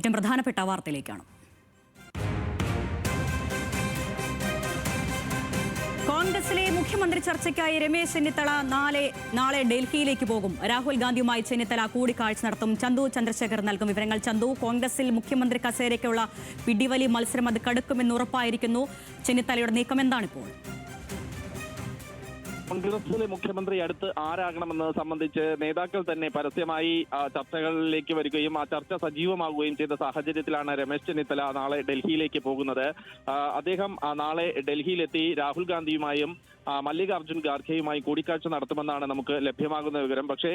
ഏറ്റവും പ്രധാനപ്പെട്ട വാർത്തയിലേക്കാണ്. കോൺഗ്രസിലെ മുഖ്യമന്ത്രി ചർച്ചയ്ക്കായി രമേശ് ചെന്നിത്തല നാളെ ഡൽഹിയിലേക്ക് പോകും. രാഹുൽ ഗാന്ധിയുമായി ചെന്നിത്തല കൂടിക്കാഴ്ച നടത്തും. ചന്തു ചന്ദ്രശേഖർ നൽകും വിവരങ്ങൾ. ചന്തു, കോൺഗ്രസിൽ മുഖ്യമന്ത്രി കസേരയ്ക്കുള്ള പിടിവലി മത്സരം അത് കടുക്കുമെന്ന് ഉറപ്പായിരിക്കുന്നു. ചെന്നിത്തലയുടെ നീക്കം എന്താണിപ്പോൾ? കോൺഗ്രസിലെ മുഖ്യമന്ത്രി അടുത്ത് ആരാകണമെന്നത് സംബന്ധിച്ച് നേതാക്കൾ തന്നെ പരസ്യമായി ചർച്ചകളിലേക്ക് വരികയും ആ ചർച്ച സജീവമാകുകയും ചെയ്ത സാഹചര്യത്തിലാണ് രമേശ് ചെന്നിത്തല നാളെ ഡൽഹിയിലേക്ക് പോകുന്നത്. അദ്ദേഹം നാളെ ഡൽഹിയിലെത്തി രാഹുൽ ഗാന്ധിയുമായും മല്ലികാർജ്ജുൻ ഖാർഗെയുമായി കൂടിക്കാഴ്ച നടത്തുമെന്നാണ് നമുക്ക് ലഭ്യമാകുന്ന വിവരം. പക്ഷേ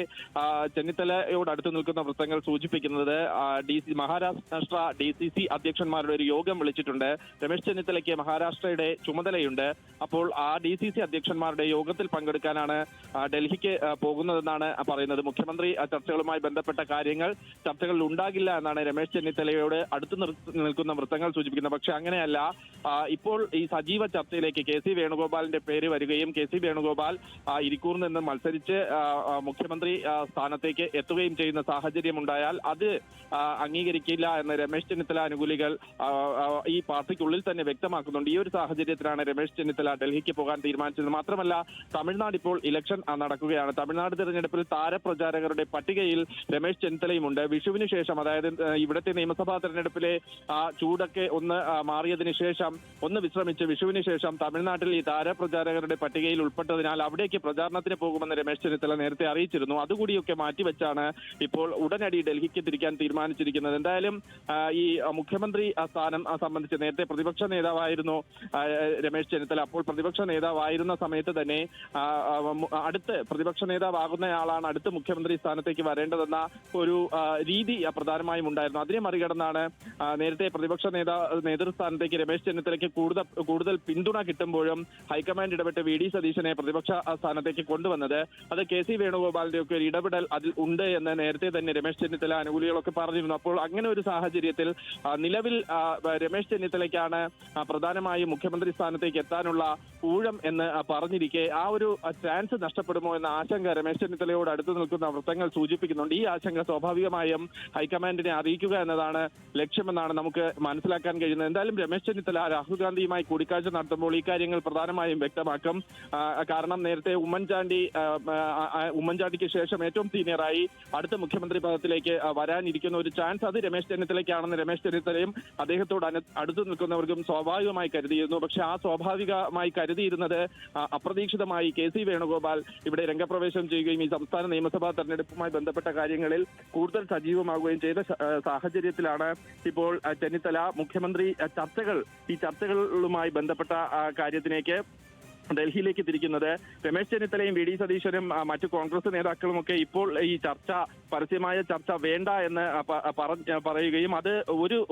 ചെന്നിത്തലയോട് അടുത്ത് നിൽക്കുന്ന വൃത്തങ്ങൾ സൂചിപ്പിക്കുന്നത് മഹാരാഷ്ട്ര DCC അധ്യക്ഷന്മാരുടെ ഒരു യോഗം വിളിച്ചിട്ടുണ്ട്. രമേശ് ചെന്നിത്തലയ്ക്ക് മഹാരാഷ്ട്രയുടെ ചുമതലയുണ്ട്. അപ്പോൾ ആ DCC അധ്യക്ഷന്മാരുടെ യോഗത്തിൽ പങ്കെടുക്കാനാണ് ഡൽഹിക്ക് പോകുന്നതെന്നാണ് പറയുന്നത്. മുഖ്യമന്ത്രി ചർച്ചകളുമായി ബന്ധപ്പെട്ട ചർച്ചകളിൽ ഉണ്ടാകില്ല എന്നാണ് രമേശ് ചെന്നിത്തലയോട് അടുത്ത് നിൽക്കുന്ന വൃത്തങ്ങൾ സൂചിപ്പിക്കുന്നത്. പക്ഷെ അങ്ങനെയല്ല. ഇപ്പോൾ ഈ സജീവ ചർച്ചയിലേക്ക് KC വേണുഗോപാലിന്റെ പേര് വരികയും KC വേണുഗോപാൽ ഇരിക്കൂറിൽ നിന്ന് മത്സരിച്ച് മുഖ്യമന്ത്രി സ്ഥാനത്തേക്ക് എത്തുകയും ചെയ്യുന്ന സാഹചര്യം ഉണ്ടായാൽ അത് അംഗീകരിക്കില്ല എന്ന് രമേശ് ചെന്നിത്തല അനുകൂലികൾ ഈ പാർട്ടിക്കുള്ളിൽ തന്നെ വ്യക്തമാക്കുന്നുണ്ട്. ഈ ഒരു സാഹചര്യത്തിലാണ് രമേശ് ചെന്നിത്തല ഡൽഹിക്ക് പോകാൻ തീരുമാനിച്ചത്. മാത്രമല്ല, തമിഴ്നാട് ഇപ്പോൾ ഇലക്ഷൻ നടക്കുകയാണ്. തമിഴ്നാട് തെരഞ്ഞെടുപ്പിൽ താരപ്രചാരകരുടെ പട്ടികയിൽ രമേശ് ചെന്നിത്തലയുമുണ്ട്. വിഷുവിന് ശേഷം, അതായത് ഇവിടുത്തെ നിയമസഭാ തെരഞ്ഞെടുപ്പിലെ ചൂടൊക്കെ ഒന്ന് മാറിയതിനു ശേഷം ഒന്ന് വിശ്രമിച്ച് വിഷുവിന് ശേഷം തമിഴ്നാട്ടിൽ ഈ താരപ്രചാരകരുടെ പട്ടികയിൽ ഉൾപ്പെട്ടതിനാൽ അവിടേക്ക് പ്രചാരണത്തിന് പോകുമെന്ന് രമേശ് ചെന്നിത്തല നേരത്തെ അറിയിച്ചിരുന്നു. അതുകൂടിയൊക്കെ മാറ്റിവെച്ചാണ് ഇപ്പോൾ ഉടനടി ഡൽഹിക്ക് തിരിക്കാൻ തീരുമാനിച്ചിരിക്കുന്നത്. എന്തായാലും ഈ മുഖ്യമന്ത്രി സ്ഥാനം സംബന്ധിച്ച് നേരത്തെ പ്രതിപക്ഷ നേതാവായിരുന്നു രമേശ് ചെന്നിത്തല. അപ്പോൾ പ്രതിപക്ഷ നേതാവായിരുന്ന സമയത്ത് തന്നെ അടുത്ത് പ്രതിപക്ഷ നേതാവാകുന്നയാളാണ് അടുത്ത മുഖ്യമന്ത്രി സ്ഥാനത്തേക്ക് വരേണ്ടതെന്ന ഒരു രീതി പ്രധാനമായും ഉണ്ടായിരുന്നു. അതിനെ മറികടന്നാണ് നേരത്തെ പ്രതിപക്ഷ നേതൃസ്ഥാനത്തേക്ക് രമേശ് ചെന്നിത്തലയ്ക്ക് കൂടുതൽ പിന്തുണ കിട്ടുമ്പോഴും ഹൈക്കമാൻഡ് ഇടപെട്ട് VD സതീശനെ പ്രതിപക്ഷ സ്ഥാനത്തേക്ക് കൊണ്ടുവന്നത്. അത് KC വേണുഗോപാലിന്റെ ഒക്കെ ഒരു ഇടപെടൽ അതിൽ ഉണ്ട് എന്ന് നേരത്തെ തന്നെ രമേശ് ചെന്നിത്തല അനുകൂലികളൊക്കെ പറഞ്ഞിരുന്നു. അപ്പോൾ അങ്ങനെ ഒരു സാഹചര്യത്തിൽ നിലവിൽ രമേശ് ചെന്നിത്തലയ്ക്കാണ് പ്രധാനമായും മുഖ്യമന്ത്രി സ്ഥാനത്തേക്ക് എത്താനുള്ള ഊഴം എന്ന് പറഞ്ഞിരിക്കെ ആ ഒരു ചാൻസ് നഷ്ടപ്പെടുമോ എന്ന ആശങ്ക രമേശ് ചെന്നിത്തലയോട് അടുത്ത് നിൽക്കുന്ന വൃത്തങ്ങൾ സൂചിപ്പിക്കുന്നുണ്ട്. ഈ ആശങ്ക സ്വാഭാവികമായും ഹൈക്കമാൻഡിനെ അറിയിക്കുക എന്നതാണ് ലക്ഷ്യമെന്നാണ് നമുക്ക് മനസ്സിലാക്കാൻ കഴിയുന്നത്. എന്തായാലും രമേശ് ചെന്നിത്തല രാഹുൽ ഗാന്ധിയുമായി കൂടിക്കാഴ്ച നടത്തുമ്പോൾ ഈ കാര്യങ്ങൾ പ്രധാനമായും വ്യക്തമാക്കും. കാരണം നേരത്തെ ഉമ്മൻചാണ്ടിക്ക് ശേഷം ഏറ്റവും സീനിയറായി അടുത്ത മുഖ്യമന്ത്രി പദത്തിലേക്ക് വരാനിരിക്കുന്ന ഒരു ചാൻസ് അത് രമേശ് ചെന്നിത്തലയ്ക്കാണെന്ന് രമേശ് ചെന്നിത്തലയും അദ്ദേഹത്തോട് അടുത്ത് നിൽക്കുന്നവർക്കും സ്വാഭാവികമായി കരുതിയിരുന്നു. പക്ഷെ ആ സ്വാഭാവികമായി കരുതിയിരുന്നത് അപ്രതീക്ഷിതമായി KC വേണുഗോപാൽ ഇവിടെ രംഗപ്രവേശം ചെയ്യുകയും ഈ സംസ്ഥാന നിയമസഭാ തെരഞ്ഞെടുപ്പുമായി ബന്ധപ്പെട്ട കാര്യങ്ങളിൽ കൂടുതൽ സജീവമാകുകയും ചെയ്ത സാഹചര്യത്തിലാണ് ഇപ്പോൾ ചെന്നിത്തല മുഖ്യമന്ത്രി ചർച്ചകളുമായി ബന്ധപ്പെട്ട കാര്യത്തിലേക്ക് ഡൽഹിയിലേക്ക് തിരിക്കുന്നത്. രമേശ് ചെന്നിത്തലയും VD സതീശനും മറ്റു കോൺഗ്രസ് നേതാക്കളും ഒക്കെ ഇപ്പോൾ ഈ പരസ്യമായ ചർച്ച വേണ്ട എന്ന് പറയുകയും അത്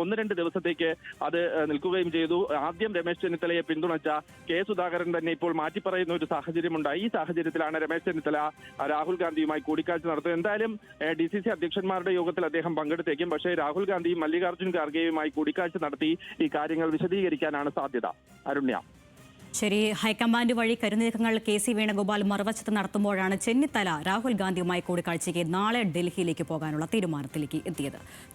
ഒന്ന് രണ്ട് ദിവസത്തേക്ക് അത് നിൽക്കുകയും ചെയ്തു. ആദ്യം രമേശ് ചെന്നിത്തലയെ പിന്തുണച്ച K.സുധാകരൻ തന്നെ ഇപ്പോൾ മാറ്റിപ്പറയുന്ന ഒരു സാഹചര്യമുണ്ടായി. ഈ സാഹചര്യത്തിലാണ് രമേശ് ചെന്നിത്തല രാഹുൽ ഗാന്ധിയുമായി കൂടിക്കാഴ്ച നടത്തുന്നത്. എന്തായാലും DCC അധ്യക്ഷന്മാരുടെ യോഗത്തിൽ അദ്ദേഹം പങ്കെടുത്തേക്കും. പക്ഷേ രാഹുൽ ഗാന്ധിയും മല്ലികാർജ്ജുൻ ഖാർഗെയുമായി കൂടിക്കാഴ്ച നടത്തി ഈ കാര്യങ്ങൾ വിശദീകരിക്കാനാണ് സാധ്യത. അരുണ്യ. ശരി, ഹൈക്കമാൻഡ് വഴി കരുനീക്കങ്ങൾ KC വേണുഗോപാൽ മറുവശത്ത് നടത്തുമ്പോഴാണ് ചെന്നിത്തല രാഹുൽ ഗാന്ധിയുമായി കൂടിക്കാഴ്ചയ്ക്ക് നാളെ ഡൽഹിയിലേക്ക് പോകാനുള്ള തീരുമാനത്തിലേക്ക് എത്തിയത്.